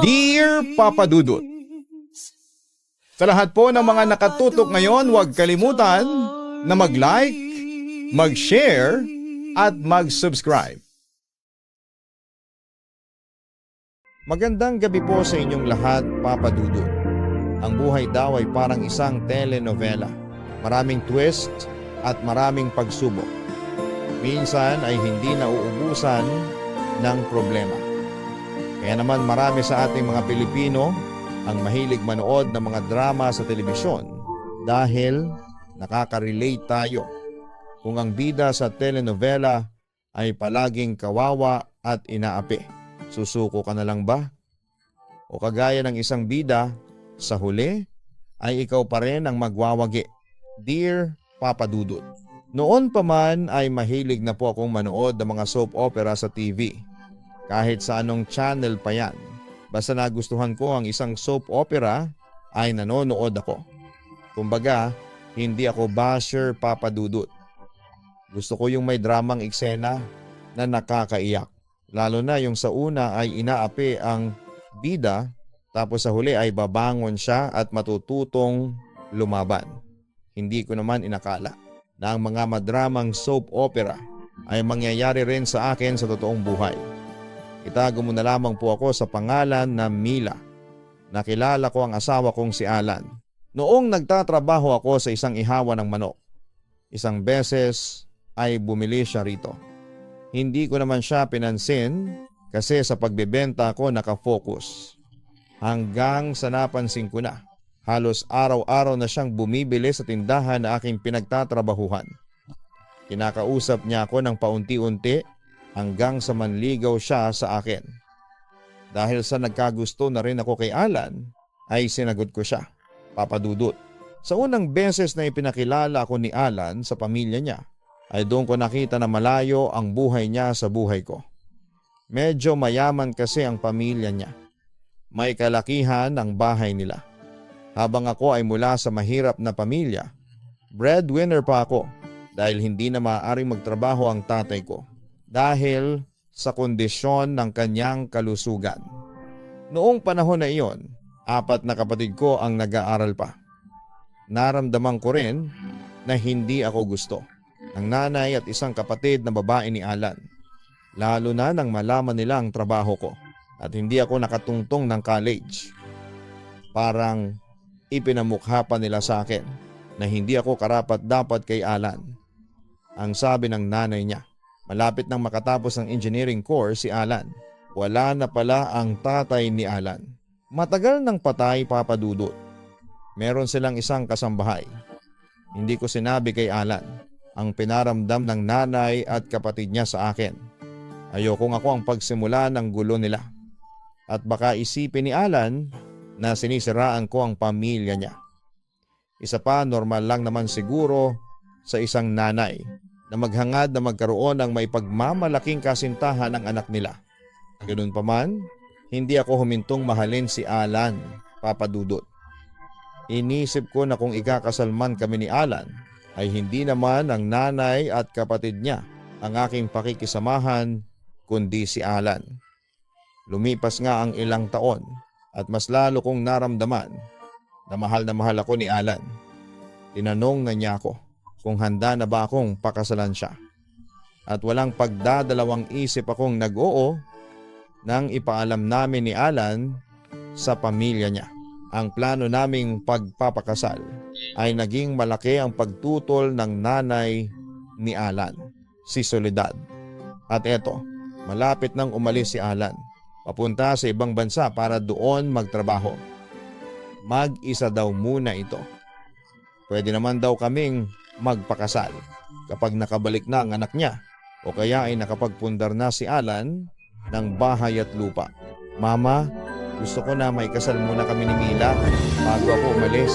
Dear Papa Dudut, sa lahat po ng mga nakatutok ngayon, huwag kalimutan na mag-like, mag-share, at mag-subscribe. Magandang gabi po sa inyong lahat, Papa Dudut. Ang buhay daw ay parang isang telenovela. Maraming twist at maraming pagsubok. Minsan ay hindi nauubusan ng problema. Kaya naman marami sa ating mga Pilipino ang mahilig manood ng mga drama sa telebisyon dahil nakaka-relate tayo kung ang bida sa telenovela ay palaging kawawa at inaapi. Susuko ka na lang ba? O kagaya ng isang bida, sa huli ay ikaw pa rin ang magwawagi. Dear Papa Dudut, noon pa man ay mahilig na po akong manood ng mga soap opera sa TV. Kahit sa anong channel pa yan. Basta nagustuhan ko ang isang soap opera ay nanonood ako. Kumbaga, hindi ako basher, Papa Dudut. Gusto ko yung may dramang eksena na nakakaiyak. Lalo na yung sa una ay inaapi ang bida tapos sa huli ay babangon siya at matututong lumaban. Hindi ko naman inakala na ang mga madramang soap opera ay mangyayari rin sa akin sa totoong buhay. Itago mo na lamang po ako sa pangalan na Mila. Nakilala ko ang asawa kong si Alan. Noong nagtatrabaho ako sa isang ihawan ng manok, isang beses ay bumili siya rito. Hindi ko naman siya pinansin kasi sa pagbebenta ko nakafocus. Hanggang sa napansin ko na, halos araw-araw na siyang bumibili sa tindahan na aking pinagtatrabahuhan. Kinakausap niya ako ng paunti-unti hanggang sa manligaw siya sa akin. Dahil sa nagkagusto na rin ako kay Alan, ay sinagot ko siya, Papa Dudut. Sa unang beses na ipinakilala ako ni Alan sa pamilya niya, ay doon ko nakita na malayo ang buhay niya sa buhay ko. Medyo mayaman kasi ang pamilya niya. May kalakihan ang bahay nila. Habang ako ay mula sa mahirap na pamilya, breadwinner pa ako dahil hindi na maaaring magtrabaho ang tatay ko. Dahil sa kondisyon ng kanyang kalusugan. Noong panahon na iyon, 4 na kapatid ko ang nag-aaral pa. Naramdaman ko rin na hindi ako gusto ng nanay at isang kapatid na babae ni Alan. Lalo na nang malaman nila ang trabaho ko at hindi ako nakatungtong ng college. Parang ipinamukha pa nila sa akin na hindi ako karapat-dapat kay Alan. Ang sabi ng nanay niya, malapit nang makatapos ng engineering course si Alan. Wala na pala ang tatay ni Alan. Matagal nang patay, Papa Dudut. Meron silang isang kasambahay. Hindi ko sinabi kay Alan ang pinaramdam ng nanay at kapatid niya sa akin. Ayokong ako ang pagsimula ng gulo nila. At baka isipin ni Alan na sinisiraan ko ang pamilya niya. Isa pa, normal lang naman siguro sa isang nanay na maghangad na magkaroon ng may pagmamalaking kasintahan ng anak nila. Ganun pa man, hindi ako humintong mahalin si Alan, Papa Dudut. Inisip ko na kung ikakasal man kami ni Alan, ay hindi naman ang nanay at kapatid niya ang aking pakikisamahan, kundi si Alan. Lumipas nga ang ilang taon at mas lalo kong naramdaman na mahal ako ni Alan. Tinanong na niya ako kung handa na ba akong pakasalan siya. At walang pagdadalawang isip akong nag-oo nang ipaalam namin ni Alan sa pamilya niya. Ang plano naming pagpapakasal ay naging malaki ang pagtutol ng nanay ni Alan, si Soledad. At eto, malapit nang umalis si Alan, papunta sa ibang bansa para doon magtrabaho. Mag-isa daw muna ito. Pwede naman daw kaming magpakasal kapag nakabalik na ang anak niya o kaya ay nakapagpundar na si Alan ng bahay at lupa. Mama, gusto ko na may kasal muna kami ni Mila bago ako umalis.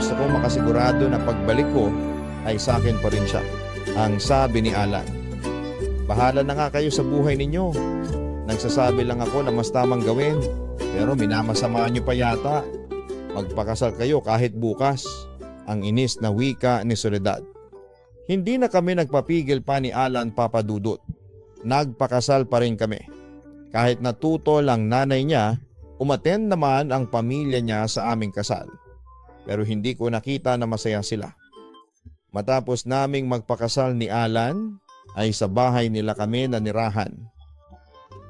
Gusto ko makasigurado na pagbalik ko ay sa akin pa rin siya. Ang sabi ni Alan, bahala na nga kayo sa buhay ninyo. Nagsasabi lang ako na mas tamang gawin pero minamasamaan niyo pa yata. Magpakasal kayo kahit bukas. Ang inis na wika ni Soledad. Hindi na kami nagpapigil pa ni Alan, Papa Dudut. Nagpakasal pa rin kami. Kahit natutol ang nanay niya Umattend naman ang pamilya niya sa aming kasal, pero hindi ko nakita na masaya sila. Matapos naming magpakasal ni Alan ay sa bahay nila kami nanirahan.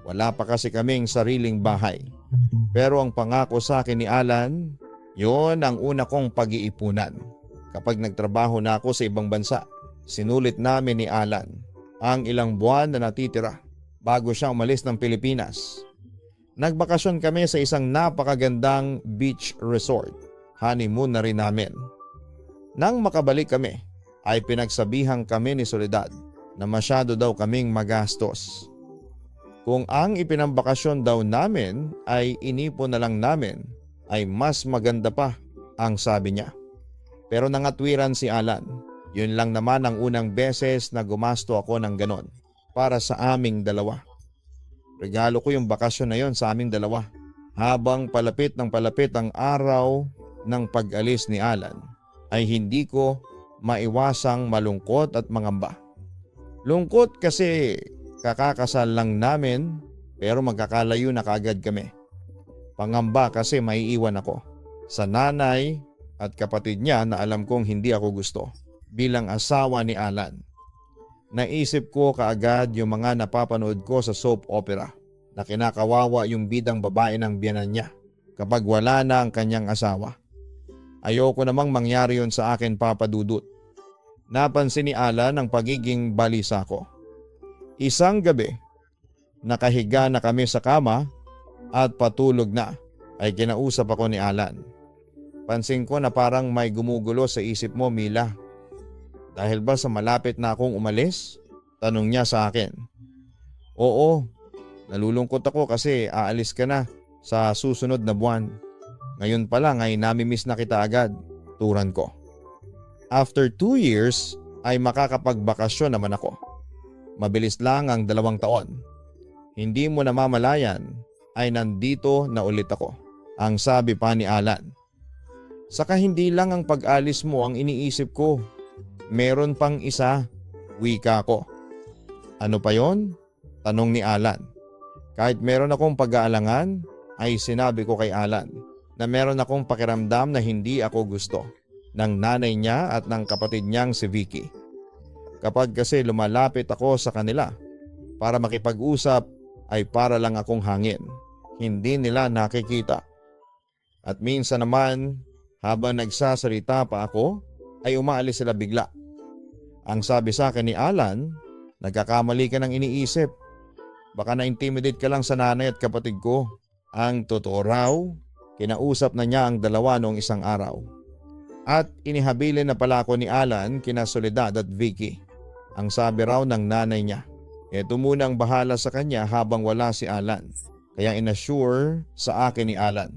Wala pa kasi kaming sariling bahay. Pero ang pangako sa akin ni Alan, yon ang una kong pag-iipunan. Kapag nagtrabaho na ako sa ibang bansa, sinulit namin ni Alan ang ilang buwan na natitira bago siya umalis ng Pilipinas. Nagbakasyon kami sa isang napakagandang beach resort. Honeymoon na rin namin. Nang makabalik kami, ay pinagsabihan kami ni Soledad na masyado daw kaming magastos. Kung ang ipinambakasyon daw namin ay inipon na lang namin, ay mas maganda pa ang sabi niya. Pero nangatwiran si Alan. Yun lang naman ang unang beses na gumasto ako ng ganon para sa aming dalawa. Regalo ko yung bakasyon na yon sa aming dalawa. Habang palapit ng palapit ang araw ng pag-alis ni Alan, ay hindi ko maiwasang malungkot at mangamba. Lungkot kasi kakakasal lang namin pero magkakalayo na kaagad kami. Pangamba kasi maiiwan ako sa nanay at kapatid niya na alam kong hindi ako gusto bilang asawa ni Alan. Naisip ko kaagad yung mga napapanood ko sa soap opera na kinakawawa yung bidang babae ng biyenan niya kapag wala na ang kanyang asawa. Ayoko namang mangyari yon sa akin, Papa Dudut. Napansin ni Alan ang pagiging balisa ko. Isang gabi, nakahiga na kami sa kama at patulog na, ay kinausap ako ni Alan. Pansin ko na parang may gumugulo sa isip mo, Mila. Dahil ba sa malapit na akong umalis? Tanong niya sa akin. Oo, nalulungkot ako kasi aalis ka na sa susunod na buwan. Ngayon pa lang ay namimiss na kita agad, turan ko. After 2 years ay makakapagbakasyon naman ako. Mabilis lang ang 2 taon. Hindi mo namamalayan ay nandito na ulit ako, ang sabi pa ni Alan. Saka hindi lang ang pag-alis mo ang iniisip ko. Meron pang isa, wika ko. Ano pa yon? Tanong ni Alan. Kahit meron akong pag-aalangan, ay sinabi ko kay Alan na meron akong pakiramdam na hindi ako gusto ng nanay niya at ng kapatid niyang si Vicky. Kapag kasi lumalapit ako sa kanila para makipag-usap ay para lang akong hangin. Hindi nila nakikita. At minsan naman habang nagsasalita pa ako ay umaalis sila bigla. Ang sabi sa akin ni Alan, nagkakamali ka ng iniisip. Baka na-intimidate ka lang sa nanay at kapatid ko. Ang totoo raw, kinausap na niya ang dalawa noong isang araw. At inihabilin na pala ako ni Alan kina Soledad at Vicky. Ang sabi raw ng nanay niya, eto muna ang bahala sa kanya habang wala si Alan. Kaya inassure sa akin ni Alan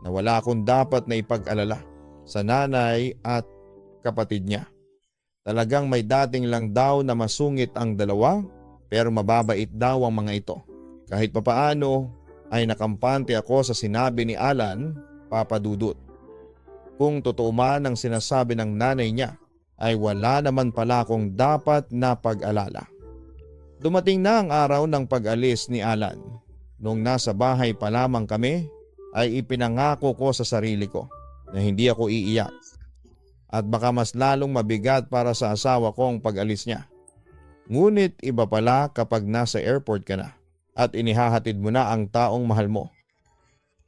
na wala akong dapat na ipag-alala sa nanay at kapatid niya. Talagang may dating lang daw na masungit ang dalawa pero mababait daw ang mga ito. Kahit papaano ay nakampante ako sa sinabi ni Alan, Papa Dudut. Kung totoo man ang sinasabi ng nanay niya ay wala naman pala akong dapat na pag-alala. Dumating na ang araw ng pag-alis ni Alan. Nung nasa bahay pa lamang kami ay ipinangako ko sa sarili ko na hindi ako iiyak. At baka mas lalong mabigat para sa asawa ko ang pag-alis niya. Ngunit iba pala kapag nasa airport ka na at inihahatid mo na ang taong mahal mo.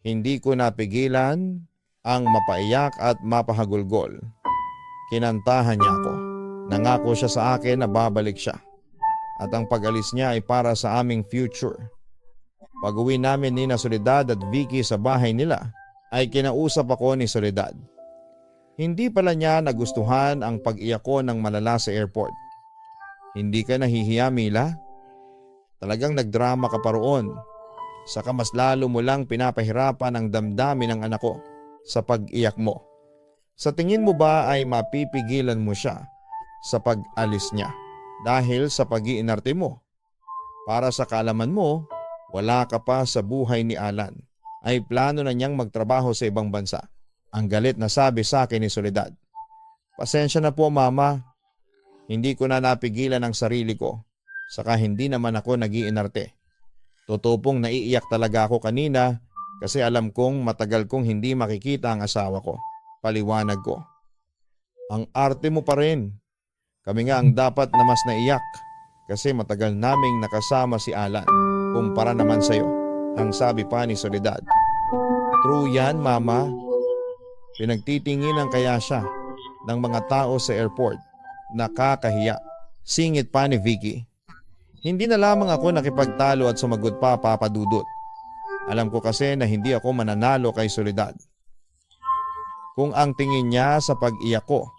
Hindi ko napigilan ang mapaiyak at mapahagulgol. Kinantahan niya ako. Nangako siya sa akin na babalik siya. At ang pag-alis niya ay para sa aming future. Pag-uwi namin ni Soledad at Vicky sa bahay nila ay kinausap ako ni Soledad. Hindi pala niya nagustuhan ang pag-iyak ko ng malala sa airport. Hindi ka nahihiya, Mila? Talagang nagdrama ka pa roon. Saka mas lalo mo lang pinapahirapan ang damdamin ng anak ko sa pag-iyak mo. Sa tingin mo ba ay mapipigilan mo siya sa pag-alis niya dahil sa pag-iinarte mo? Para sa kaalaman mo, wala ka pa sa buhay ni Alan. Ay plano na niyang magtrabaho sa ibang bansa. Ang galit na sabi sa akin ni Soledad. Pasensya na po, Mama. Hindi ko na napigilan ang sarili ko. Saka hindi naman ako nag-iinarte. Totoo pong naiiyak talaga ako kanina Kasi alam kong matagal kong hindi makikita ang asawa ko. Paliwanag ko. Ang arte mo pa rin. Kami nga ang dapat na mas naiyak kasi matagal naming nakasama si Alan kumpara naman sa'yo. Ang sabi pa ni Soledad. True yan, mama. Pinagtitinginan kaya siya ng mga tao sa airport. Nakakahiya. Singit pa ni Vicky. Hindi na lamang ako nakipagtalo at sumagot pa, Papa Dudut. Alam ko kasi na hindi ako mananalo kay Soledad. Kung ang tingin niya sa pag-iyak ko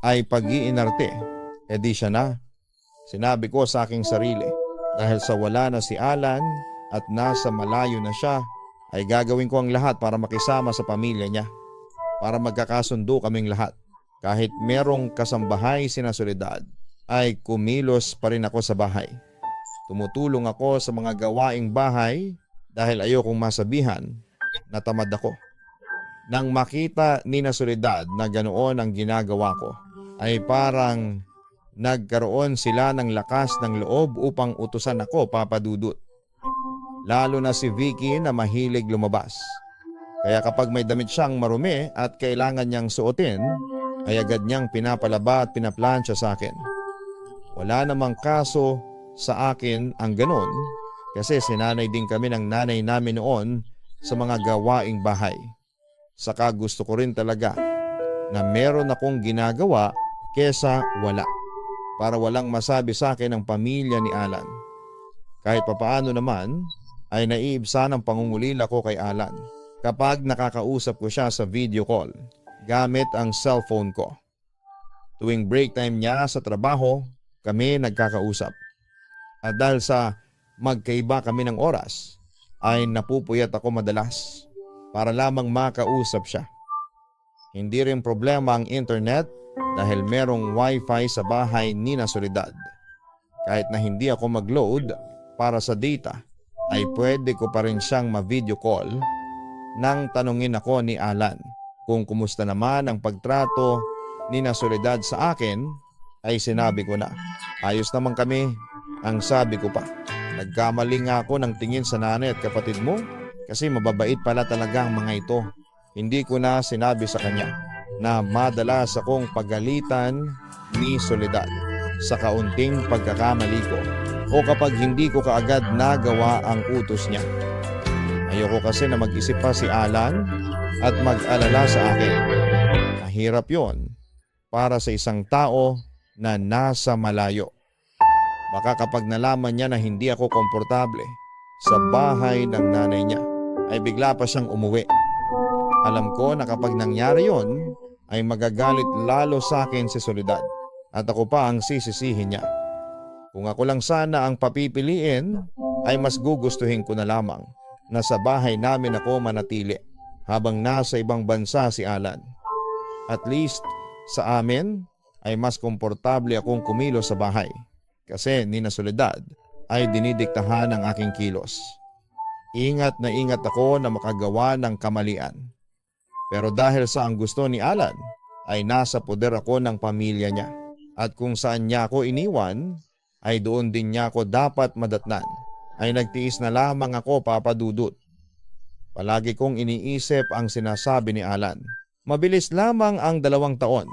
ay pag-iinarte, edi siya na. Sinabi ko sa aking sarili, dahil sa wala na si Alan at nasa malayo na siya, ay gagawin ko ang lahat para makisama sa pamilya niya. Para magkakasundo kaming lahat. Kahit merong kasambahay sina Soledad, ay kumilos pa rin ako sa bahay. Tumutulong ako sa mga gawaing bahay dahil ayokong masabihan na tamad ako. Nang makita ni na Soledad na ganoon ang ginagawa ko, ay parang nagkaroon sila ng lakas ng loob upang utusan ako, Papa Dudut. Lalo na si Vicky na mahilig lumabas. Kaya kapag may damit siyang marumi at kailangan niyang suotin, ay agad niyang pinapalaba at pinaplansya sa akin. Wala namang kaso sa akin ang ganon kasi sinanay din kami ng nanay namin noon sa mga gawaing bahay. Saka gusto ko rin talaga na meron akong ginagawa kesa wala para walang masabi sa akin ang pamilya ni Alan. Kahit papaano naman ay naiibsa ng pangungulila ko kay Alan kapag nakakausap ko siya sa video call gamit ang cellphone ko. Tuwing break time niya sa trabaho, kami nagkakausap. At dahil sa magkaiba kami ng oras, ay napupuyat ako madalas para lamang makausap siya. Hindi rin problema ang internet dahil merong wifi sa bahay ni na Soledad. Kahit na hindi ako mag-load para sa data, ay pwede ko pa rin siyang ma-video call nang tanungin ako ni Alan kung kumusta naman ang pagtrato ni na Soledad sa akin. Ay sinabi ko na, ayos naman kami. Ang sabi ko pa, nagkamali nga ako ng tingin sa nanay at kapatid mo kasi mababait pala talaga ang mga ito. Hindi ko na sinabi sa kanya na madalas akong pagalitan ni Soledad sa kaunting pagkakamali ko o kapag hindi ko kaagad nagawa ang utos niya. Ayoko kasi na mag-isip pa si Alan at mag-alala sa akin. Mahirap yon para sa isang tao na nasa malayo. Baka kapag nalaman niya na hindi ako komportable sa bahay ng nanay niya, ay bigla pa siyang umuwi. Alam ko na kapag nangyari yon, ay magagalit lalo sa akin si Soledad at ako pa ang sisisihin niya. Kung ako lang sana ang papipiliin, ay mas gugustuhin ko na lamang na sa bahay namin ako manatili habang nasa ibang bansa si Alan. At least sa amin ay mas komportable akong kumilos sa bahay kasi ni na Soledad ay dinidiktahan ang aking kilos. Ingat ako na makagawa ng kamalian. Pero dahil sa ang gusto ni Alan ay nasa poder ako ng pamilya niya at kung saan niya ako iniwan ay doon din niya ako dapat madatnan. Ay nagtiis na lamang ako, Papa Dudut. Palagi kong iniisip ang sinasabi ni Alan. Mabilis lamang ang 2 taon.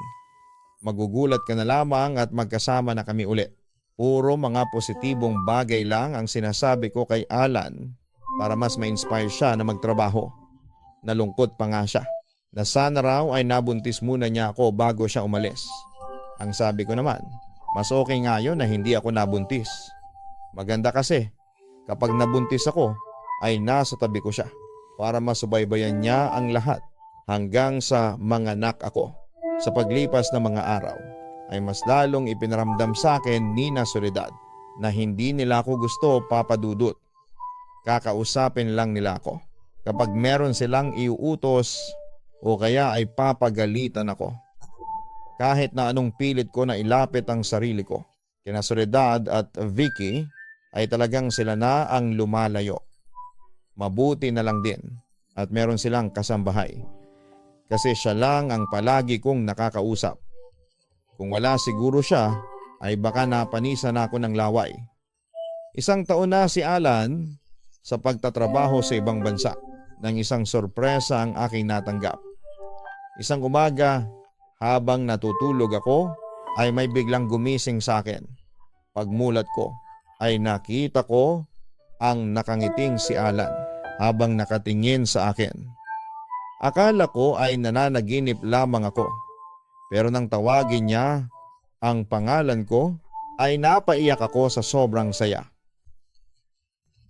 Magugulat ka na lamang at magkasama na kami uli. Puro mga positibong bagay lang ang sinasabi ko kay Alan para mas ma-inspire siya na magtrabaho. Nalungkot pa nga siya na sana raw ay nabuntis muna niya ako bago siya umalis. Ang sabi ko naman, mas okay nga yun na hindi ako nabuntis. Maganda kasi kapag nabuntis ako ay nasa tabi ko siya para masubaybayan niya ang lahat hanggang sa manganak ako. Sa paglipas ng mga araw ay mas lalong ipinaramdam sa akin ni na Soledad na hindi nila ako gusto, Papa Dudut. Kakausapin lang nila ako kapag meron silang iuutos o kaya ay papagalitan ako. Kahit na anong pilit ko na ilapit ang sarili ko kina Soledad at Vicky ay talagang sila na ang lumalayo. Mabuti na lang din at meron silang kasambahay. Kasi siya lang ang palagi kong nakakausap. Kung wala siguro siya, ay baka napanisan ako ng laway. 1 taon na si Alan sa pagtatrabaho sa ibang bansa. ng isang sorpresa ang aking natanggap. Isang umaga, habang natutulog ako, ay may biglang gumising sa akin. Pagmulat ko, ay nakita ko ang nakangiting si Alan habang nakatingin sa akin. Akala ko ay nananaginip lamang ako. Pero nang tawagin niya ang pangalan ko, ay napaiyak ako sa sobrang saya.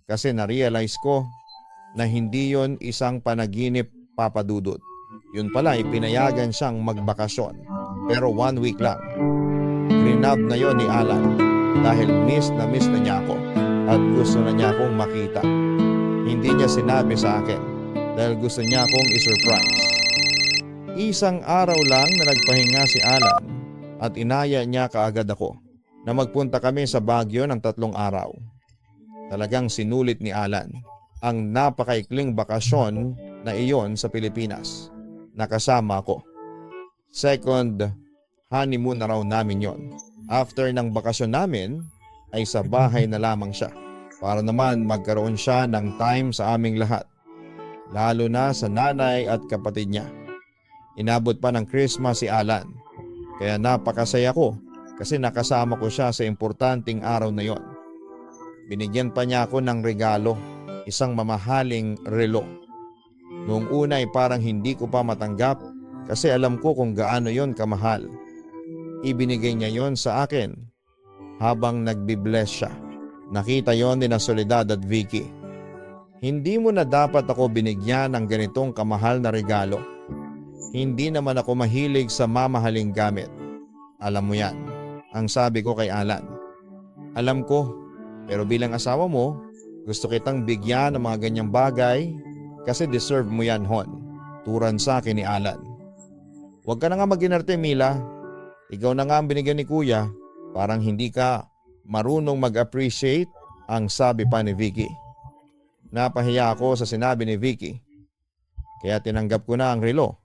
Kasi na-realize ko na hindi yon isang panaginip, Papa Dudut. Yun pala, pinayagan siyang magbakasyon. Pero 1 week lang. Grinab na yon ni Alan dahil miss na niya ako at gusto na niya akong makita. Hindi niya sinabi sa akin dahil gusto niya akong isurprise. Isang araw lang na nagpahinga si Alan at inaya niya kaagad ako na magpunta kami sa Baguio ng 3 araw. Talagang sinulit ni Alan ang napakaikling bakasyon na iyon sa Pilipinas. Nakasama ko. Second honeymoon na raw namin yon. After ng bakasyon namin ay sa bahay na lamang siya para naman magkaroon siya ng time sa aming lahat. Lalo na sa nanay at kapatid niya. Inabot pa ng Christmas si Alan. Kaya napakasaya ko kasi nakasama ko siya sa importanteng araw na yon. Binigyan pa niya ako ng regalo, isang mamahaling relo. Noong una ay parang hindi ko pa matanggap kasi alam ko kung gaano yon kamahal. Ibinigay niya yon sa akin habang nagbi-bless siya. Nakita yon ni na Soledad at Vicky. Hindi mo na dapat ako binigyan ng ganitong kamahal na regalo. Hindi naman ako mahilig sa mamahaling gamit. Alam mo yan, ang sabi ko kay Alan. Alam ko, pero bilang asawa mo, gusto kitang bigyan ng mga ganyang bagay kasi deserve mo yan, hon. Turan sa akin ni Alan. Huwag ka na nga mag-inarte, Mila. Ikaw na nga ang binigyan ni Kuya. Parang hindi ka marunong mag-appreciate, ang sabi pa ni Vicky. Napahiya ako sa sinabi ni Vicky. Kaya tinanggap ko na ang relo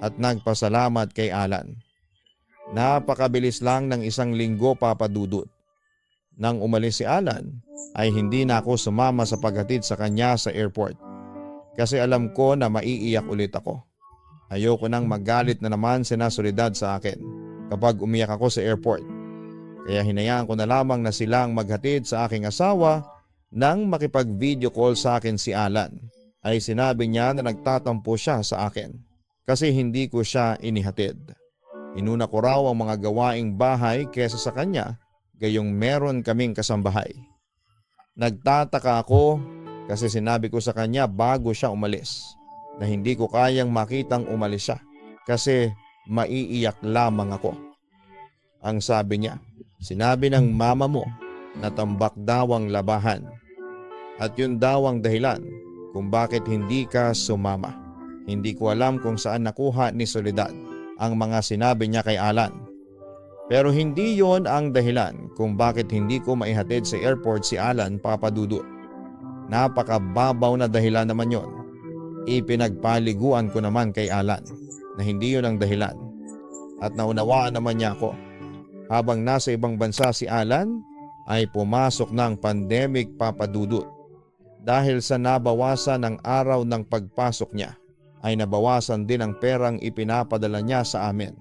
at nagpasalamat kay Alan. Napakabilis lang ng 1 linggo, Papa Dudut. Nang umalis si Alan, ay hindi na ako sumama sa paghatid sa kanya sa airport. Kasi alam ko na maiiyak ulit ako. Ayoko nang magalit na naman si na Soledad sa akin kapag umiyak ako sa airport. Kaya hinayaan ko na lamang na silang maghatid sa aking asawa. Nang makipag-video call sa akin si Alan, ay sinabi niya na nagtatampo siya sa akin kasi hindi ko siya inihatid. Inuna ko raw ang mga gawaing bahay kesa sa kanya gayong meron kaming kasambahay. Nagtataka ako kasi sinabi ko sa kanya bago siya umalis na hindi ko kayang makitang umalis siya kasi maiiyak lamang ako. Ang sabi niya, sinabi ng mama mo na tambak daw ang labahan at yun daw ang dahilan kung bakit hindi ka sumama. Hindi ko alam kung saan nakuha ni Soledad ang mga sinabi niya kay Alan. Pero hindi yon ang dahilan kung bakit hindi ko maihatid sa airport si Alan, Papa Dudut. Napakababaw na dahilan naman yon. Ipinagpaliguan ko naman kay Alan na hindi yon ang dahilan. At naunawaan naman niya ako. Habang nasa ibang bansa si Alan ay pumasok ng pandemic, Papa Dudut. Dahil sa nabawasan ng araw ng pagpasok niya ay nabawasan din ang perang ipinapadala niya sa amin.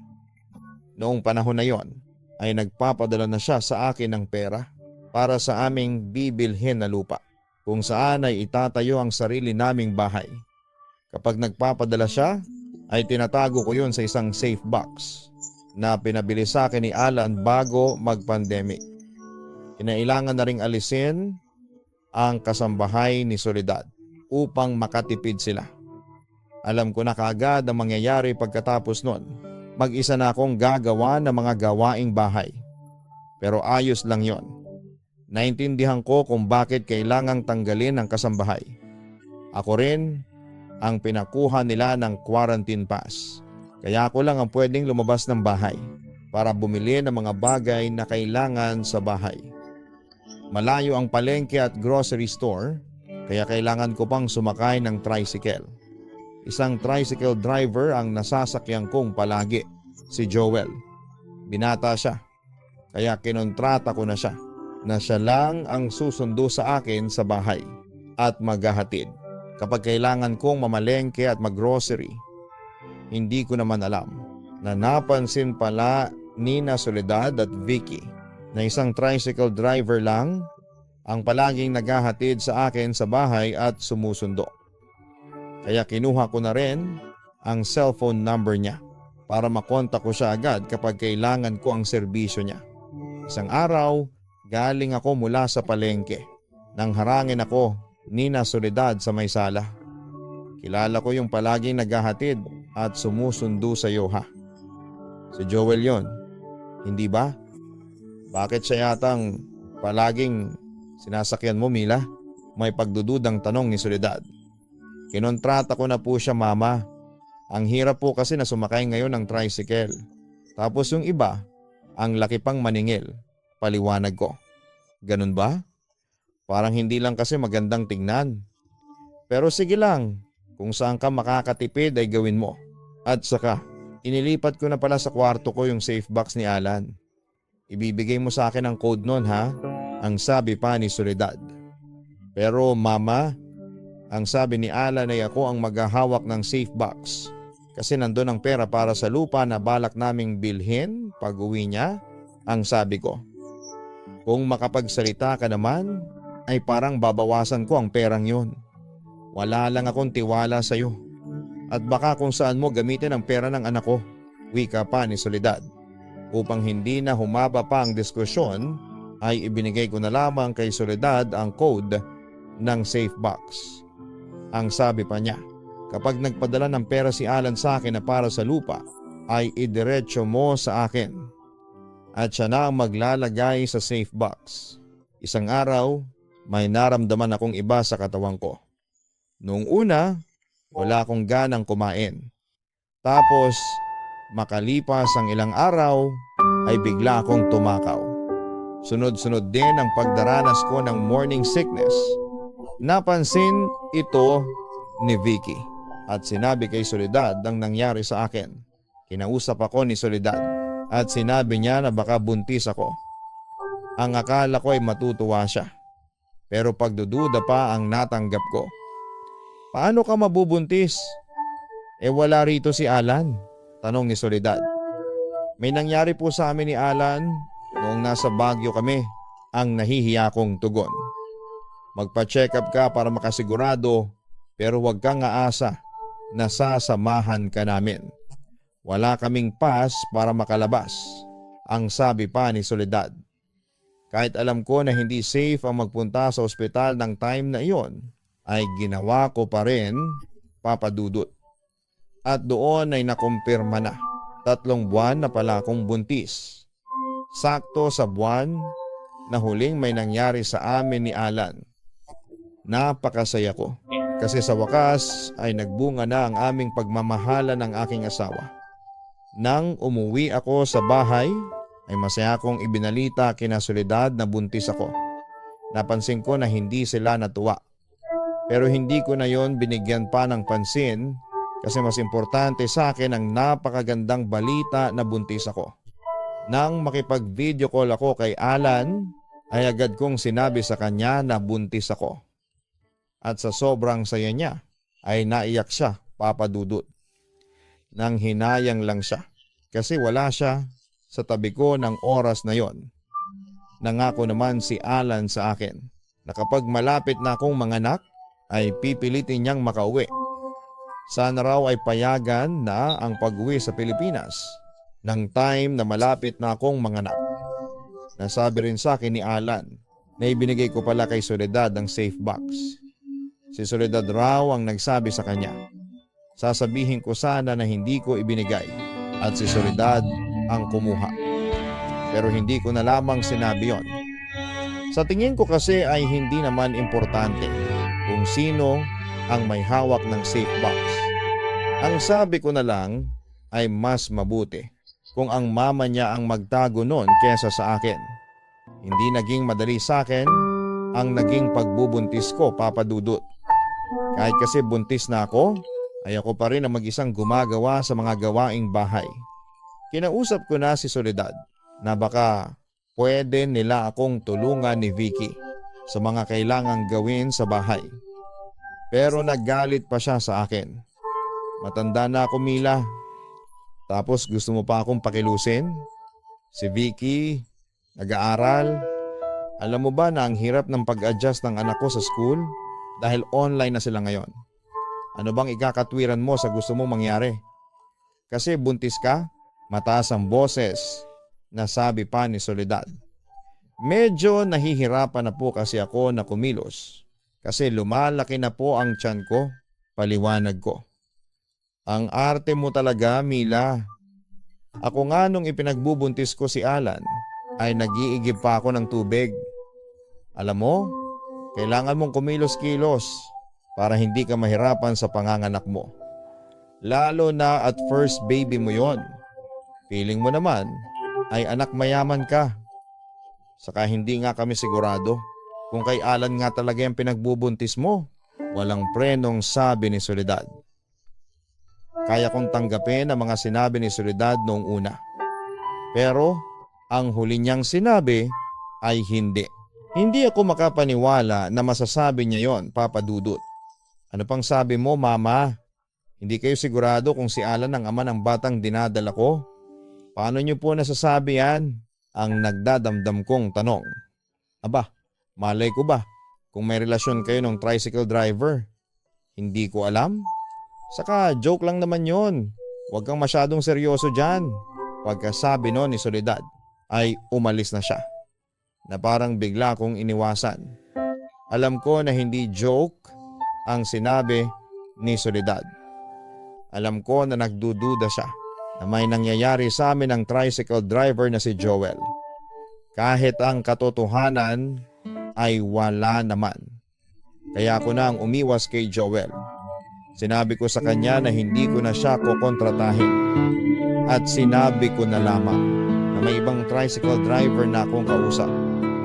Noong panahon na yon ay nagpapadala na siya sa akin ng pera para sa aming bibilhin na lupa kung saan ay itatayo ang sarili naming bahay. Kapag nagpapadala siya ay tinatago ko yun sa isang safe box na pinabili sa akin ni Alan bago mag-pandemic. Kinailangan na ring alisin ang kasambahay ni Soledad upang makatipid sila. Alam ko na kaagad ang mangyayari pagkatapos nun. Mag-isa na akong gagawa ng mga gawaing bahay. Pero ayos lang yon. Naintindihan ko kung bakit kailangang tanggalin ang kasambahay. Ako rin ang pinakuha nila ng quarantine pass. Kaya ako lang ang pwedeng lumabas ng bahay para bumili ng mga bagay na kailangan sa bahay. Malayo ang palengke at grocery store kaya kailangan ko pang sumakay ng tricycle. Isang tricycle driver ang nasasakyan kong palagi, si Joel. Binata siya, kaya kinontrata ko na siya lang ang susundo sa akin sa bahay at maghahatid. Kapag kailangan kong mamalengke at maggrocery, hindi ko naman alam na napansin pala ni na Soledad at Vicky na isang tricycle driver lang ang palaging naghahatid sa akin sa bahay at sumusundo. Kaya kinuha ko na rin ang cellphone number niya para makontak ko siya agad kapag kailangan ko ang serbisyo niya. Isang araw, galing ako mula sa palengke nang harangin ako ni na Soledad sa may sala. Kilala ko yung palaging naghahatid at sumusundo sa iyo, ha? Si Joel yon, hindi ba? Bakit siya yatang palaging sinasakyan mo, Mila? May pagdududang tanong ni Soledad. Kinontrata ko na po siya, Mama. Ang hirap po kasi na sumakay ngayon ng tricycle. Tapos yung iba, ang laki pang maningil. Paliwanag ko. Ganun ba? Parang hindi lang kasi magandang tingnan. Pero sige lang, kung saan ka makakatipid ay gawin mo. At saka, inilipat ko na pala sa kwarto ko yung safe box ni Alan. Ibibigay mo sa akin ang code nun, ha? Ang sabi pa ni Soledad. Pero Mama, ang sabi ni Alan ay ako ang maghahawak ng safe box. Kasi nandun ang pera para sa lupa na balak naming bilhin pag uwi niya, ang sabi ko. Kung makapagsalita ka naman, ay parang babawasan ko ang perang yun. Wala lang akong tiwala sa iyo. At baka kung saan mo gamitin ang pera ng anak ko, wika pa ni Soledad. Upang hindi na humaba pa ang diskusyon, ay ibinigay ko na lamang kay Soledad ang code ng safe box. Ang sabi pa niya, kapag nagpadala ng pera si Alan sa akin na para sa lupa, ay idiretso mo sa akin. At siya na ang maglalagay sa safe box. Isang araw, may naramdaman akong iba sa katawan ko. Noong una, wala akong ganang kumain. Tapos, makalipas ang ilang araw, ay bigla akong tumakaw. Sunod-sunod din ang pagdaranas ko ng morning sickness. Napansin ito ni Vicky at sinabi kay Soledad ang nangyari sa akin. Kinausap ako ni Soledad at sinabi niya na baka buntis ako. Ang akala ko ay matutuwa siya. Pero pagdududa pa ang natanggap ko. Paano ka mabubuntis? Wala rito si Alan, tanong ni Soledad. May nangyari po sa amin ni Alan noong nasa Baguio kami, ang nahihiya kong tugon. Magpa-check up ka para makasigurado pero huwag kang aasa na sasamahan ka namin. Wala kaming pass para makalabas, ang sabi pa ni Soledad. Kahit alam ko na hindi safe ang magpunta sa ospital ng time na iyon, ay ginawa ko pa rin, Papa Dudut. At doon ay nakumpirma na. 3 buwan na pala akong buntis. Sakto sa buwan na huling may nangyari sa amin ni Alan. Napakasaya ko kasi sa wakas ay nagbunga na ang aming pagmamahala ng aking asawa. Nang umuwi ako sa bahay, ay masaya akong ibinalita kina Soledad na buntis ako. Napansin ko na hindi sila natuwa. Pero hindi ko na yon binigyan pa ng pansin kasi mas importante sa akin ang napakagandang balita na buntis ako. Nang makipag-video call ako kay Alan, ay agad kong sinabi sa kanya na buntis ako. At sa sobrang saya niya, ay naiyak siya, Papa Dudut. Nang hinayang lang siya kasi wala siya sa tabi ko ng oras na yon. Nangako naman si Alan sa akin na kapag malapit na akong manganak ay pipilitin niyang makauwi. Sana raw ay payagan na ang pag-uwi sa Pilipinas ng time na malapit na akong manganak. Nasabi rin sa akin ni Alan na ibinigay ko pala kay Soledad ang safe box. Si Soledad raw ang nagsabi sa kanya. Sasabihin ko sana na hindi ko ibinigay at si Soledad ang kumuha. Pero hindi ko na lamang sinabi yon. Sa tingin ko kasi ay hindi naman importante kung sino ang may hawak ng safe box. Ang sabi ko na lang ay mas mabuti kung ang mama niya ang magtago nun kesa sa akin. Hindi naging madali sa akin ang naging pagbubuntis ko, Papa Dudut. Kahit kasi buntis na ako, ay ako pa rin ang mag-isang gumagawa sa mga gawaing bahay. Kinausap ko na si Soledad na baka pwede nila akong tulungan ni Vicky sa mga kailangang gawin sa bahay. Pero naggalit pa siya sa akin. Matanda na ako, Mila. Tapos gusto mo pa akong pakilusin? Si Vicky, nag-aaral. Alam mo ba na ang hirap ng pag-adjust ng anak ko sa school dahil online na sila ngayon? Ano bang ikakatwiran mo sa gusto mong mangyari? Kasi buntis ka? Mataas ang boses na sabi pa ni Soledad. Medyo nahihirapan na po kasi ako na kumilos kasi lumalaki na po ang tiyan ko, paliwanag ko. Ang arte mo talaga, Mila. Ako nga nung ipinagbubuntis ko si Alan ay nag-iigib pa ako ng tubig. Alam mo, kailangan mong kumilos-kilos para hindi ka mahirapan sa panganganak mo. Lalo na at first baby mo yon. Feeling mo naman ay anak mayaman ka. Saka hindi nga kami sigurado kung kay Alan nga talaga yung pinagbubuntis mo. Walang prenong sabi ni Soledad. Kaya kong tanggapin ang mga sinabi ni Soledad noong una. Pero ang huli niyang sinabi ay hindi. Hindi ako makapaniwala na masasabi niya yon, Papa Dudut. Ano pang sabi mo, Mama? Hindi kayo sigurado kung si Alan ang ama ng batang dinadala ko? Paano niyo po nasasabi yan? Ang nagdadamdam kong tanong. Aba, malay ko ba kung may relasyon kayo ng tricycle driver? Hindi ko alam. Saka joke lang naman yon. Huwag kang masyadong seryoso dyan. Pagkasabi no ni Soledad ay umalis na siya. Na parang bigla kong iniwasan. Alam ko na hindi joke ang sinabi ni Soledad. Alam ko na nagdududa siya na may nangyayari sa amin ng tricycle driver na si Joel. Kahit ang katotohanan ay wala naman. Kaya ako na ang umiwas kay Joel. Sinabi ko sa kanya na hindi ko na siya kukontratahin. At sinabi ko na lamang na may ibang tricycle driver na akong kausap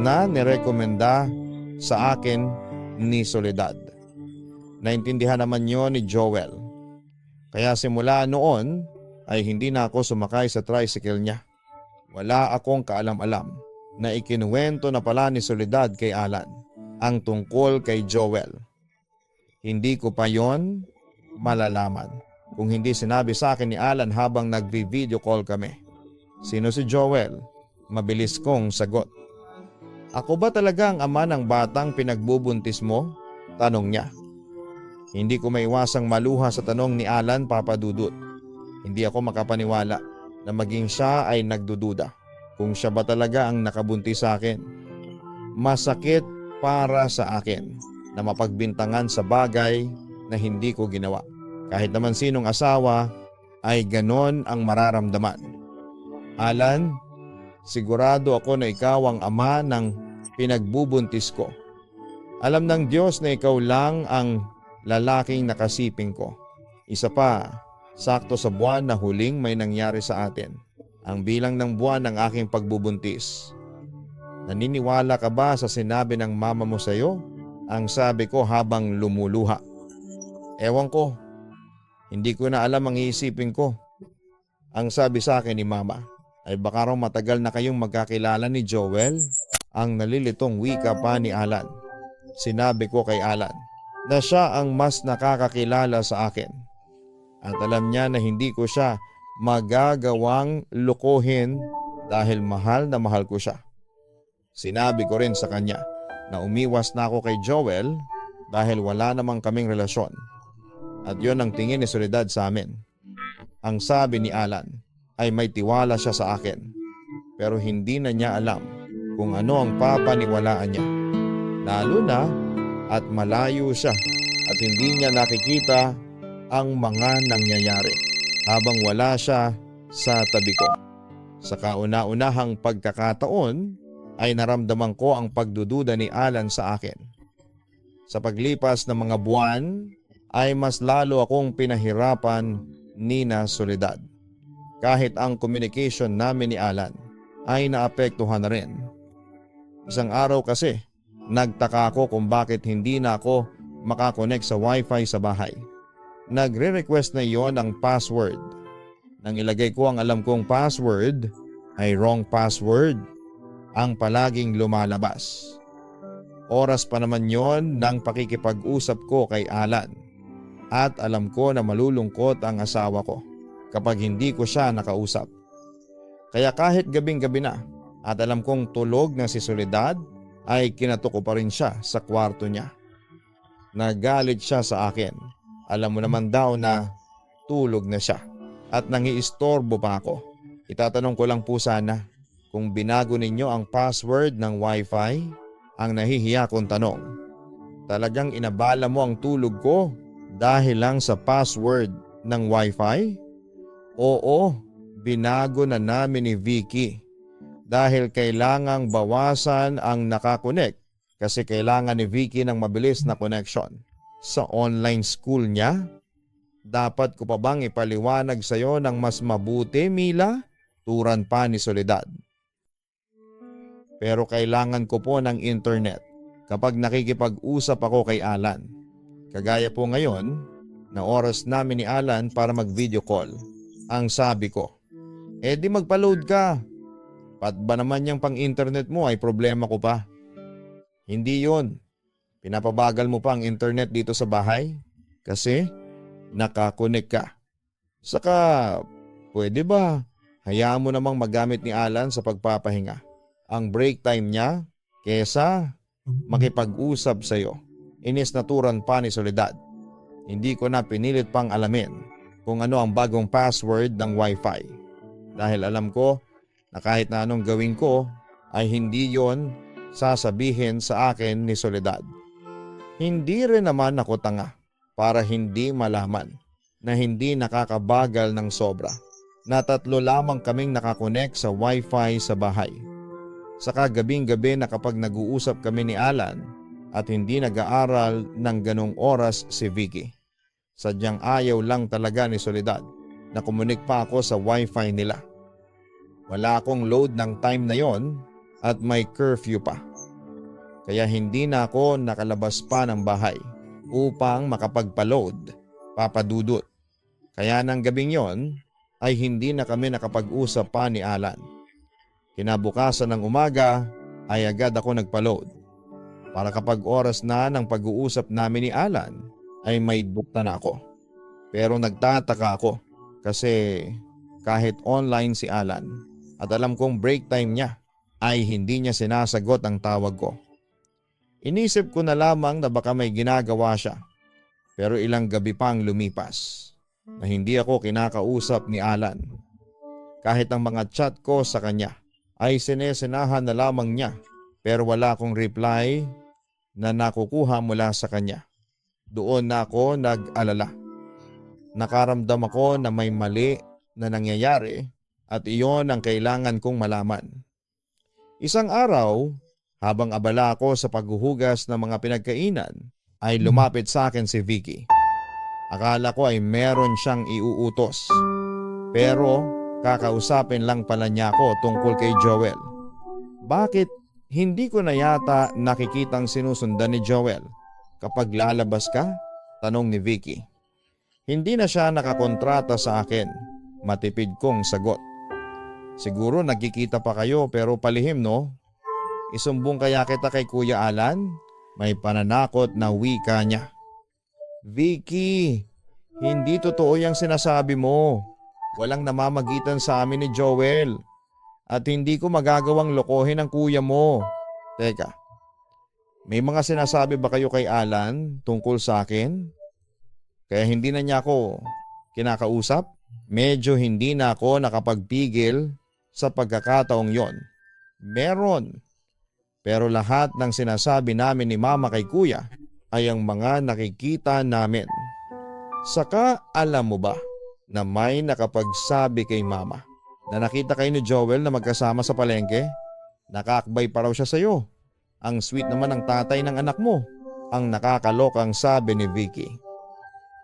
na nirekomenda sa akin ni Soledad. Naintindihan naman yon ni Joel. Kaya simula noon ay hindi na ako sumakay sa tricycle niya. Wala akong kaalam-alam na ikinuwento na pala ni Soledad kay Alan ang tungkol kay Joel. Hindi ko pa yon malalaman kung hindi sinabi sa akin ni Alan habang nagvi-video call kami. Sino si Joel? Mabilis kong sagot. Ako ba talaga ang ama ng batang pinagbubuntis mo? Tanong niya. Hindi ko maiwasang maluha sa tanong ni Alan, Papa Dudut. Hindi ako makapaniwala na maging siya ay nagdududa kung siya ba talaga ang nakabuntis sa akin. Masakit para sa akin na mapagbintangan sa bagay na hindi ko ginawa. Kahit naman sinong asawa ay ganon ang mararamdaman. Alan, sigurado ako na ikaw ang ama ng pinagbubuntis ko. Alam ng Diyos na ikaw lang ang lalaking nakasiping ko. Isa pa, sakto sa buwan na huling may nangyari sa atin. Ang bilang ng buwan ng aking pagbubuntis. Naniniwala ka ba sa sinabi ng mama mo sa iyo? Ang sabi ko habang lumuluha. Ewan ko. Hindi ko na alam ang iisipin ko. Ang sabi sa akin ni mama ay baka raw matagal na kayong magkakilala ni Joel. Ang nalilitong wika pa ni Alan. Sinabi ko kay Alan na siya ang mas nakakakilala sa akin. At alam niya na hindi ko siya magagawang lukuhin dahil mahal na mahal ko siya. Sinabi ko rin sa kanya na umiwas na ako kay Joel dahil wala namang kaming relasyon. At yon ang tingin ni Soledad sa amin. Ang sabi ni Alan ay may tiwala siya sa akin pero hindi na niya alam kung ano ang papaniwalaan niya. Lalo na at malayo siya at hindi niya nakikita ang mga nangyayari habang wala siya sa tabi ko. Sa kauna-unahang pagkakataon ay naramdaman ko ang pagdududa ni Alan sa akin. Sa paglipas ng mga buwan ay mas lalo akong pinahirapan ni na Soledad. Kahit ang communication namin ni Alan ay naapektuhan na rin. Isang araw kasi nagtaka ako kung bakit hindi na ako makakonect sa wifi sa bahay. Nagre-request na iyon ang password. Nang ilagay ko ang alam kong password ay wrong password ang palaging lumalabas. Oras pa naman yon ng pakikipag-usap ko kay Alan. At alam ko na malulungkot ang asawa ko kapag hindi ko siya nakausap. Kaya kahit gabing-gabi na at alam kong tulog na si Soledad, ay kinatok ko pa rin siya sa kwarto niya. Nagalit siya sa akin. Alam mo naman daw na tulog na siya at nangiistorbo pa ako. Itatanong ko lang po sana kung binago ninyo ang password ng Wi-Fi. Ang nahihiya kong tanong. Talagang inabala mo ang tulog ko dahil lang sa password ng Wi-Fi? Oo, binago na namin ni Vicky dahil kailangang bawasan ang nakakonek kasi kailangan ni Vicky ng mabilis na connection sa online school niya. Dapat ko pa bang ipaliwanag sa iyo ng mas mabuti, Mila? Turan pa ni Soledad. Pero kailangan ko po ng internet kapag nakikipag-usap ako kay Alan. Kagaya po ngayon na oras namin ni Alan para mag-video call. Ang sabi ko, di magpa-load ka. Pat ba naman yung pang-internet mo ay problema ko pa. Hindi yun. Pinapabagal mo pa ang internet dito sa bahay kasi nakakonek ka. Saka pwede ba hayaan mo namang magamit ni Alan sa pagpapahinga ang break time niya kesa makipag-usap sa iyo. Inis na turan pa ni Soledad. Hindi ko na pinilit pang alamin kung ano ang bagong password ng Wi-Fi. Dahil alam ko na kahit na anong gawin ko ay hindi yon sasabihin sa akin ni Soledad. Hindi rin naman ako tanga para hindi malaman na hindi nakakabagal ng sobra na 3 lamang kaming nakakonek sa Wi-Fi sa bahay. Saka gabing-gabi na kapag nag-uusap kami ni Alan at hindi nag-aaral ng ganong oras si Vicky. Sadyang ayaw lang talaga ni Soledad na kumunik pa ako sa Wi-Fi nila. Wala akong load ng time na yon at may curfew pa. Kaya hindi na ako nakalabas pa ng bahay upang makapagpa-load, Papa Dudut. Kaya ng gabing yon ay hindi na kami nakapag-usap pa ni Alan. Kinabukasan ng umaga ay agad ako nagpa-load. Para kapag oras na ng pag-uusap namin ni Alan ay may bukta na ako. Pero nagtataka ako kasi kahit online si Alan at alam kong break time niya ay hindi niya sinasagot ang tawag ko. Inisip ko na lamang na baka may ginagawa siya. Pero ilang gabi pang lumipas na hindi ako kinakausap ni Alan. Kahit ang mga chat ko sa kanya ay sinesenahan na lamang niya pero wala akong reply na nakukuha mula sa kanya. Doon na ako nag-alala. Nakaramdam ako na may mali na nangyayari at iyon ang kailangan kong malaman. Isang araw, habang abala ako sa paghuhugas ng mga pinagkainan, ay lumapit sa akin si Vicky. Akala ko ay meron siyang iuutos. Pero kakausapin lang pala niya ako tungkol kay Joel. Bakit hindi ko na yata nakikitang sinusundan ni Joel kapag lalabas ka? Tanong ni Vicky. Hindi na siya nakakontrata sa akin. Matipid kong sagot. Siguro nagkikita pa kayo pero palihim no? Isumbong kaya kita kay Kuya Alan? May pananakot na wika niya. Vicky, hindi totoo yung sinasabi mo. Walang namamagitan sa amin ni Joel. At hindi ko magagawang lokohin ang kuya mo. Teka, may mga sinasabi ba kayo kay Alan tungkol sa akin? Kaya hindi na niya ako kinakausap? Medyo hindi na ako nakapagpigil sa pagkakataong yon. Meron. Pero lahat ng sinasabi namin ni Mama kay Kuya ay ang mga nakikita namin. Saka alam mo ba na may nakapagsabi kay Mama na nakita kayo ni Joel na magkasama sa palengke? Nakakbay pa raw siya sa iyo. Ang sweet naman ng tatay ng anak mo. Ang nakakalokang sabi ni Vicky.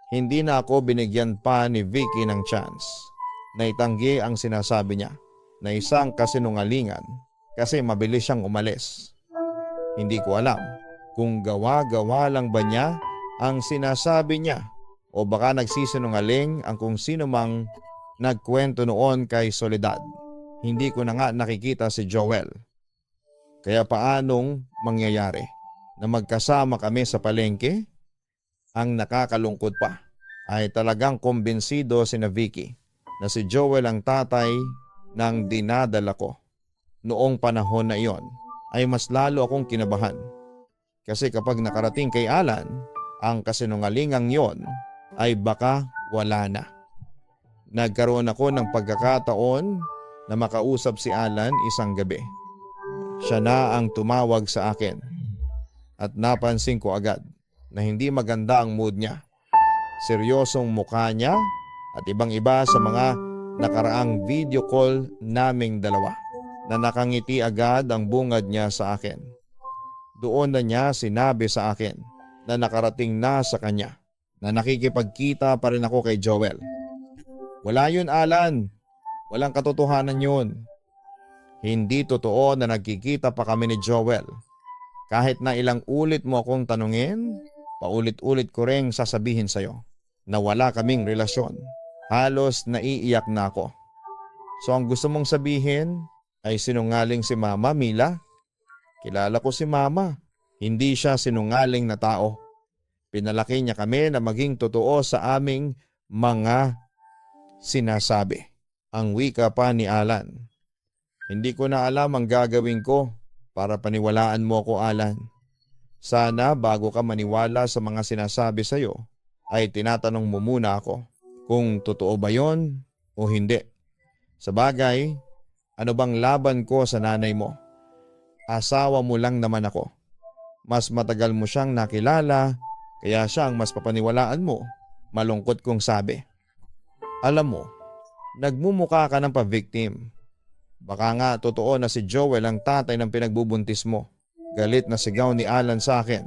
Hindi na ako binigyan pa ni Vicky ng chance. Naitanggi ang sinasabi niya na isang kasinungalingan kasi mabilis siyang umalis. Hindi ko alam kung gawa-gawa lang ba niya ang sinasabi niya o baka nagsisinungaling ang kung sino mang nagkwento noon kay Soledad. Hindi ko na nga nakikita si Joel. Kaya paanong mangyayari na magkasama kami sa palengke. Ang nakakalungkot pa ay talagang kumbinsido sina Vicky na si Joel ang tatay ng dinadala ko. Noong panahon na iyon ay mas lalo akong kinabahan. Kasi kapag nakarating kay Alan, ang kasinungalingang yon ay baka wala na. Nagkaroon ako ng pagkakataon na makausap si Alan isang gabi. Siya na ang tumawag sa akin at napansin ko agad na hindi maganda ang mood niya. Seryosong mukha niya at ibang-iba sa mga nakaraang video call naming dalawa na nakangiti agad ang bungad niya sa akin. Doon na niya sinabi sa akin na nakarating na sa kanya na nakikipagkita pa rin ako kay Joel. Wala yun, Alan. Walang katotohanan yun. Hindi totoo na nagkikita pa kami ni Joel. Kahit na ilang ulit mo akong tanungin, paulit-ulit ko ring sasabihin sa'yo na wala kaming relasyon. Halos naiiyak na ako. So ang gusto mong sabihin ay sinungaling si Mama, Mila? Kilala ko si Mama. Hindi siya sinungaling na tao. Pinalaki niya kami na maging totoo sa aming mga sinasabi. Ang wika pa ni Alan. Hindi ko na alam ang gagawin ko para paniwalaan mo ko, Alan. Sana bago ka maniwala sa mga sinasabi sa'yo ay tinatanong mo muna ako kung totoo ba yon o hindi. Sa bagay, ano bang laban ko sa nanay mo? Asawa mo lang naman ako. Mas matagal mo siyang nakilala kaya siya ang mas papaniwalaan mo. Malungkot kong sabi. Alam mo, nagmumukha ka ng pa-victim. Baka nga totoo na si Joel ang tatay ng pinagbubuntis mo. Galit na sigaw ni Alan sa akin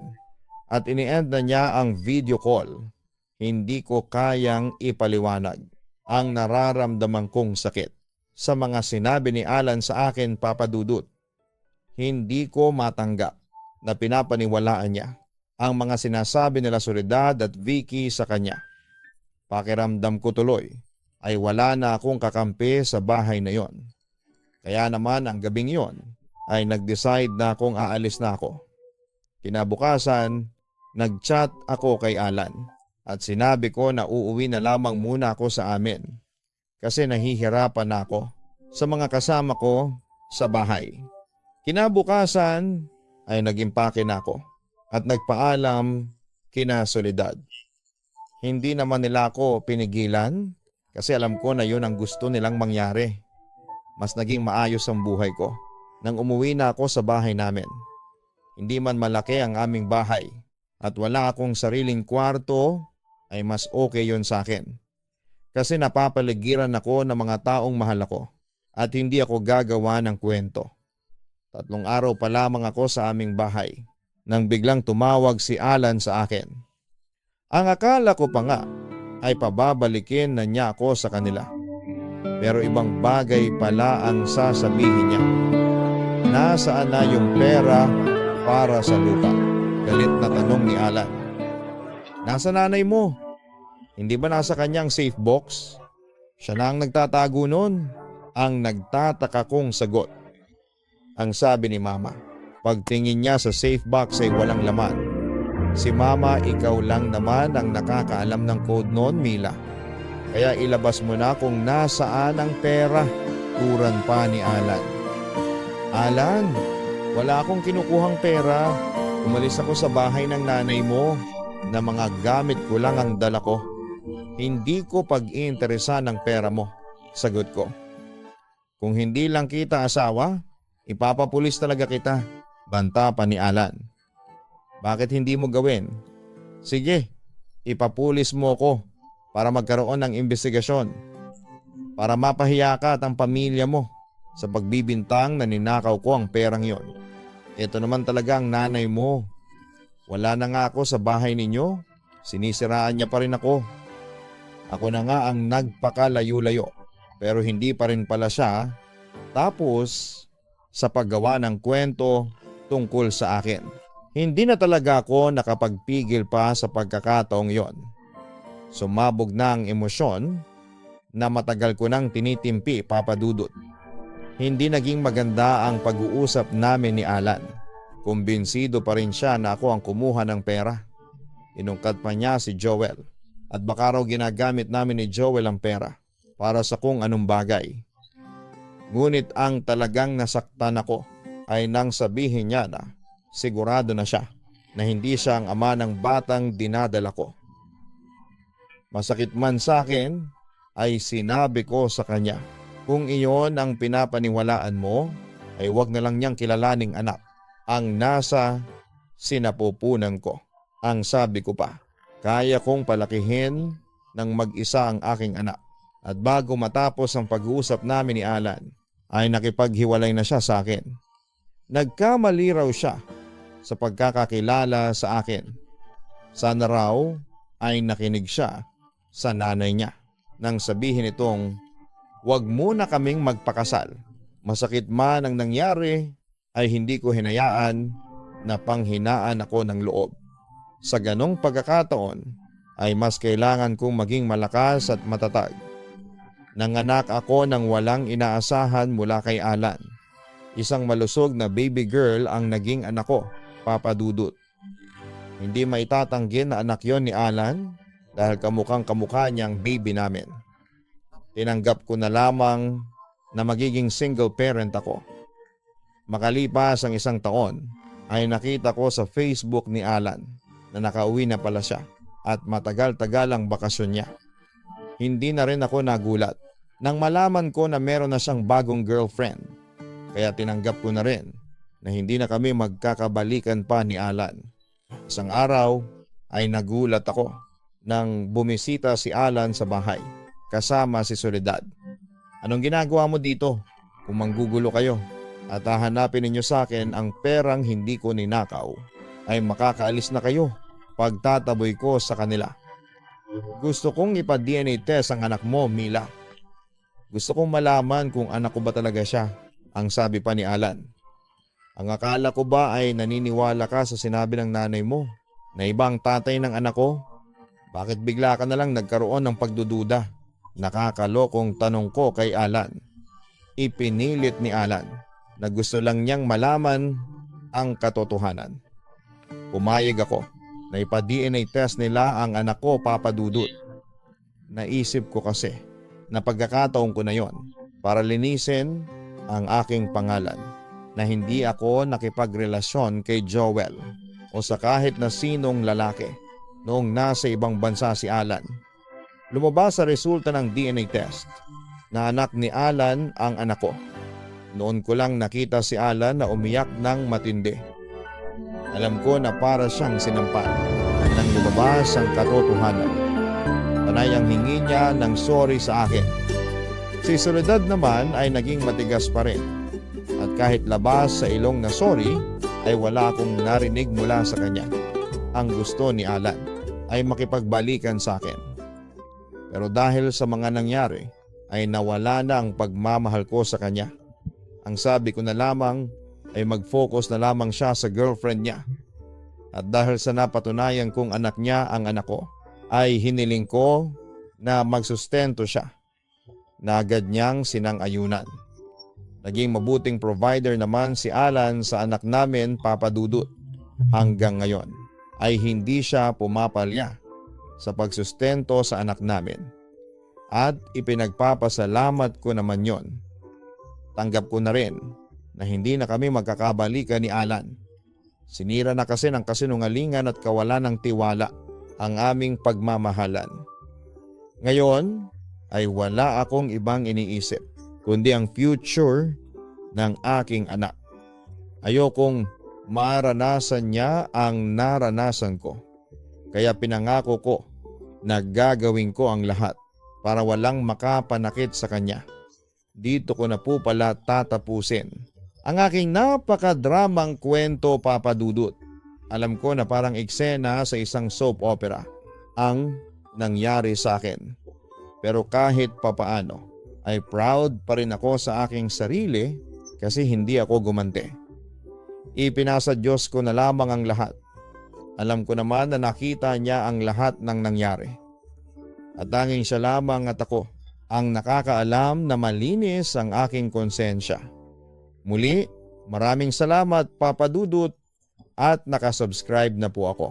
at ini-end na niya ang video call. Hindi ko kayang ipaliwanag ang nararamdaman kong sakit sa mga sinabi ni Alan sa akin, Papa Dudut. Hindi ko matanggap na pinapaniwalaan niya ang mga sinasabi nila Soledad at Vicky sa kanya. Pakiramdam ko tuloy ay wala na akong kakampi sa bahay na yon. Kaya naman ang gabing yon ay nag-decide na akong aalis na ako. Kinabukasan, nag-chat ako kay Alan at sinabi ko na uuwi na lamang muna ako sa amin kasi nahihirapan na ako sa mga kasama ko sa bahay. Kinabukasan ay nag-impake na ako at nagpaalam kina Soledad. Hindi naman nila ako pinigilan kasi alam ko na yun ang gusto nilang mangyari. Mas naging maayos ang buhay ko nang umuwi na ako sa bahay namin. Hindi man malaki ang aming bahay at wala akong sariling kwarto ay mas okay yun sa akin. Kasi napapaligiran ako ng mga taong mahal ako at hindi ako gagawa ng kwento. 3 araw pa lamang ako sa aming bahay nang biglang tumawag si Alan sa akin. Ang akala ko pa nga ay pababalikin na niya ako sa kanila. Pero ibang bagay pala ang sasabihin niya. Nasaan na yung pera para sa lupa? Galit na tanong ni Alan. Nasa nanay mo. Hindi ba nasa kanyang safe box? Siya na ang nagtatago nun. Ang nagtataka kong sagot. Ang sabi ni Mama. Pagtingin niya sa safe box ay walang laman. Si Mama, ikaw lang naman ang nakakaalam ng code noon, Mila. Kaya ilabas mo na kung nasaan ang pera. Turan pa ni Alan. Alan, wala akong kinukuhang pera. Umalis ako sa bahay ng nanay mo na mga gamit ko lang ang dala ko. Hindi ko pag-iinteresan ng pera mo. Sagot ko. Kung hindi lang kita asawa, ipapapulis talaga kita. Banta pa ni Alan. Bakit hindi mo gawin? Sige, ipapulis mo ko para magkaroon ng investigasyon. Para mapahiya ka at ang pamilya mo sa pagbibintang na ninakaw ko ang perang yon. Ito naman talaga ang nanay mo. Wala na nga ako sa bahay ninyo. Sinisiraan niya pa rin ako. Ako na nga ang nagpakalayo-layo. Pero hindi pa rin pala siya. Tapos sa paggawa ng kwento tungkol sa akin. Hindi na talaga ako nakapagpigil pa sa pagkakataong yon. Sumabog na ang emosyon na matagal ko nang tinitimpi, Papa Dudut. Hindi naging maganda ang pag-uusap namin ni Alan. Kumbinsido pa rin siya na ako ang kumuha ng pera. Inungkat pa niya si Joel at baka raw ginagamit namin ni Joel ang pera para sa kung anong bagay. Ngunit ang talagang nasaktan ako ay nang sabihin niya na sigurado na siya na hindi siya ang ama ng batang dinadala ko. Masakit man sa akin ay sinabi ko sa kanya, kung iyon ang pinapaniwalaan mo ay wag na lang niyang kilalaning anak ang nasa sinapupunan ko. Ang sabi ko pa, kaya kong palakihin ng mag-isa ang aking anak. At bago matapos ang pag-uusap namin ni Alan, ay nakipaghiwalay na siya sa akin. Nagkamali raw siya sa pagkakakilala sa akin. Sana raw ay nakinig siya sa nanay niya nang sabihin itong, wag muna kaming magpakasal. Masakit man ang nangyari ay hindi ko hinayaan na panghinaan ako ng loob. Sa ganong pagkakataon ay mas kailangan kong maging malakas at matatag. Nanganak ako ng walang inaasahan mula kay Alan. Isang malusog na baby girl ang naging anak ko, Papa Dudut. Hindi maitatanggi na anak yon ni Alan dahil kamukhang kamukha niyang baby namin. Tinanggap ko na lamang na magiging single parent ako. Makalipas ang isang taon ay nakita ko sa Facebook ni Alan na nakauwi na pala siya at matagal-tagal ang bakasyon niya. Hindi na rin ako nagulat nang malaman ko na meron na siyang bagong girlfriend. Kaya tinanggap ko na rin na hindi na kami magkakabalikan pa ni Alan. Isang araw ay nagulat ako nang bumisita si Alan sa bahay kasama si Soledad. Anong ginagawa mo dito? Kung manggugulo kayo at hahanapin ninyo sa akin ang perang hindi ko ninakaw, ay makakaalis na kayo pagtataboy ko sa kanila. Gusto kong ipa-DNA test ang anak mo, Mila. Gusto kong malaman kung anak ko ba talaga siya, ang sabi pa ni Alan. Ang akala ko ba ay naniniwala ka sa sinabi ng nanay mo na ibang tatay ng anak ko? Bakit bigla ka na lang nagkaroon ng pagdududa? Nakakalokong tanong ko kay Alan. Ipinilit ni Alan na gusto lang niyang malaman ang katotohanan. Pumayag ako na ipa-DNA test nila ang anak ko, Papa Dudut. Naisip ko kasi na pagkakataon ko na yon para linisin ang aking pangalan na hindi ako nakipagrelasyon kay Joel o sa kahit na sinong lalaki noong nasa ibang bansa si Alan. Lumabas sa resulta ng DNA test na anak ni Alan ang anak ko. Noon ko lang nakita si Alan na umiyak ng matindi. Alam ko na para siyang sinampal nang lumabas ang katotohanan. Panay ang hingi niya ng sorry sa akin. Si Soledad naman ay naging matigas pa rin. At kahit labas sa ilong na sorry ay wala akong narinig mula sa kanya. Ang gusto ni Alan ay makipagbalikan sa akin. Pero dahil sa mga nangyari ay nawala na ang pagmamahal ko sa kanya. Ang sabi ko na lamang ay mag-focus na lamang siya sa girlfriend niya. At dahil sa napatunayan kong anak niya ang anak ko, ay hiniling ko na magsustento siya na agad niyang sinang-ayunan. Naging mabuting provider naman si Alan sa anak namin, Papa Dudut. Hanggang ngayon ay hindi siya pumapalya sa pagsustento sa anak namin. At ipinagpapasalamat ko naman yon. Tanggap ko na rin na hindi na kami magkakabalikan ni Alan. Sinira na kasi ng kasinungalingan at kawalan ng tiwala ang aming pagmamahalan. Ngayon ay wala akong ibang iniisip kundi ang future ng aking anak. Ayokong maranasan niya ang naranasan ko. Kaya pinangako ko na gagawin ko ang lahat para walang makapanakit sa kanya. Dito ko na po pala tatapusin ang aking napakadramang kwento, Papa Dudut. Alam ko na parang eksena sa isang soap opera ang nangyari sa akin. Pero kahit papaano ay proud pa rin ako sa aking sarili kasi hindi ako gumante. Ipinasa Diyos ko na lamang ang lahat. Alam ko naman na nakita niya ang lahat ng nangyari. At tanging siya lamang at ako ang nakakaalam na malinis ang aking konsensya. Muli, maraming salamat, Papa Dudut, at nakasubscribe na po ako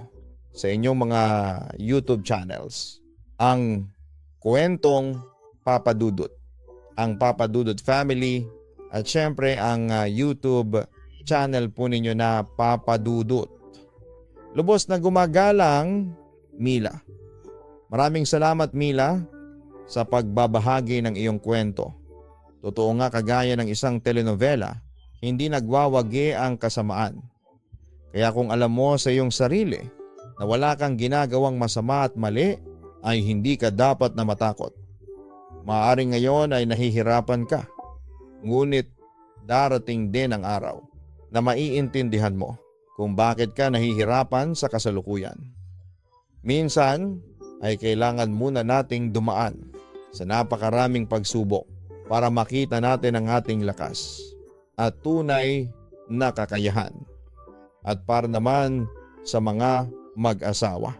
sa inyong mga YouTube channels. Ang Kwentong Papa Dudut, ang Papa Dudut Family, at syempre ang YouTube channel po ninyo na Papa Dudut. Lubos na gumagalang, Mila. Maraming salamat, Mila, sa pagbabahagi ng iyong kwento. Totoo nga, kagaya ng isang telenovela, hindi nagwawagi ang kasamaan. Kaya kung alam mo sa iyong sarili na wala kang ginagawang masama at mali, ay hindi ka dapat na matakot. Maaaring ngayon ay nahihirapan ka, ngunit darating din ang araw na maiintindihan mo kung bakit ka nahihirapan sa kasalukuyan. Minsan ay kailangan muna nating dumaan sa napakaraming pagsubok para makita natin ang ating lakas at tunay na kakayahan. At para naman sa mga mag-asawa,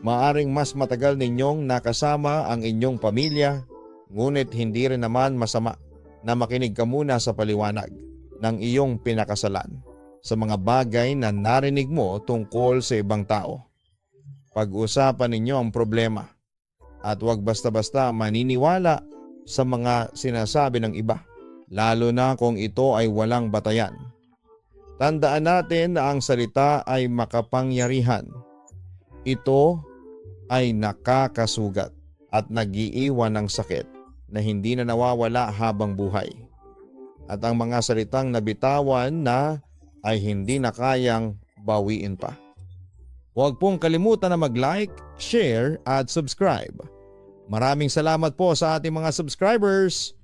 maaring mas matagal ninyong nakasama ang inyong pamilya, ngunit hindi rin naman masama na makinig ka muna sa paliwanag ng iyong pinakasalan sa mga bagay na narinig mo tungkol sa ibang tao. Pag-usapan ninyo ang problema at huwag basta-basta maniniwala sa mga sinasabi ng iba, lalo na kung ito ay walang batayan. Tandaan natin na ang salita ay makapangyarihan. Ito ay nakakasugat at nag-iiwan ng sakit na hindi na nawawala habang buhay. At ang mga salitang nabitawan na ay hindi na kayang bawiin pa. Huwag pong kalimutan na mag-like, share at subscribe. Maraming salamat po sa ating mga subscribers.